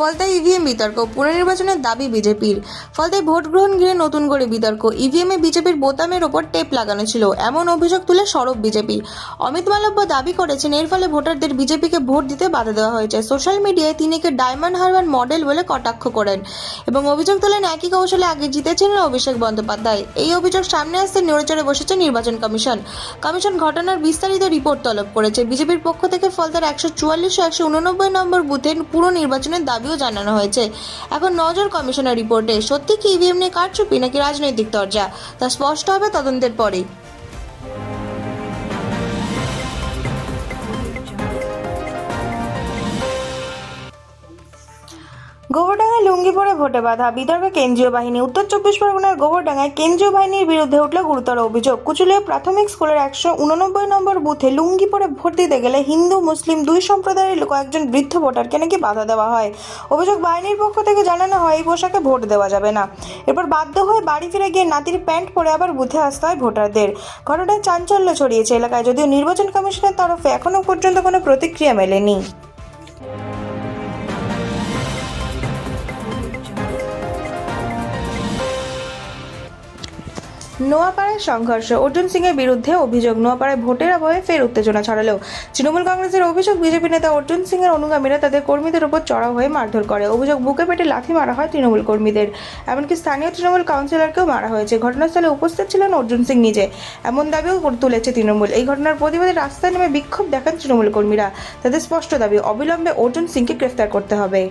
ফলতায় EVM বিতর্ক, পুনর্নির্বাচনের দাবি বিজেপির। ফলতায় ভোট গ্রহণ ঘিরে নতুন করে বিতর্ক। ইভিএমে বিজেপির বোতামের ওপর টেপ লাগানো ছিল, এমন অভিযোগ তুলে সরব বিজেপি। অমিত মালব্য দাবি করেছেন এর ফলে ভোটারদের বিজেপিকে ভোট দিতে বাধা দেওয়া হয়েছে। সোশ্যাল মিডিয়ায় তিনি একে ডায়মন্ড হারবার মডেল বলে কটাক্ষ করেন এবং অভিযোগ তোলেন একই কৌশলে আগে জিতেছিলেন অভিষেক বন্দ্যোপাধ্যায়। এই অভিযোগ সামনে আসতে নড়েচড়ে বসেছে নির্বাচন কমিশন। ঘটনার বিস্তারিত রিপোর্ট তলব করেছে। বিজেপির পক্ষ থেকে ফলতার 144 ও 189 নম্বর বুথের পুরো নির্বাচনের দাবিও জানানো হয়েছে। এখন নজর কমিশনের রিপোর্টে। সত্যি কি ইভিএম নিয়ে কারচুপি নাকি রাজনৈতিক তরজা, তা স্পষ্ট হবে তদন্তের পরেই। গোবরডাঙ্গায় লুঙ্গি পরে ভোটে বাধা, বিদর্ভে কেন্দ্রীয় বাহিনী। উত্তর 24 পরগনার গোবরডাঙ্গায় কেন্দ্রীয় বাহিনীর বিরুদ্ধে উঠল গুরুতর অভিযোগ। কুচুলিয়া প্রাথমিক স্কুলের 189 নম্বর বুথে লুঙ্গি পরে ভোট দিতে গেলে হিন্দু মুসলিম দুই সম্প্রদায়ের কয়েকজন বৃদ্ধ ভোটারকে নাকি বাধা দেওয়া হয়। অভিযোগ বাহিনীর পক্ষ থেকে জানানো হয় এই পোশাকে ভোট দেওয়া যাবে না। এরপর বাধ্য হয়ে বাড়ি ফিরে গিয়ে নাতির প্যান্ট পরে আবার বুথে আসতে হয় ভোটারদের। ঘটনায় চাঞ্চল্য ছড়িয়েছে এলাকায়, যদিও নির্বাচন কমিশনের তরফে এখনো পর্যন্ত কোনো প্রতিক্রিয়া মেলেনি। নোয়াপাড়ায় সংঘর্ষ, অর্জুন সিংয়ের বিরুদ্ধে অভিযোগ। নোয়াপাড়ায় ভোটের আবহে ফের উত্তেজনা ছড়ালো। তৃণমূল কংগ্রেসের অভিযোগ, বিজেপি নেতা অর্জুন সিংয়ের অনুগামীরা তাদের কর্মীদের উপর চড়াও হয়ে মারধর করে। অভিযোগ, বুকে পেটে লাথি মারা হয় তৃণমূল কর্মীদের, এমনকি স্থানীয় তৃণমূল কাউন্সিলরকেও মারা হয়েছে। ঘটনাস্থলে উপস্থিত ছিলেন অর্জুন সিং নিজে, এমন দাবিও তুলেছে তৃণমূল। এই ঘটনার প্রতিবাদে রাস্তায় নেমে বিক্ষোভ দেখান তৃণমূল কর্মীরা। তাদের স্পষ্ট দাবি, অবিলম্বে অর্জুন সিংকে গ্রেফতার করতে হবে।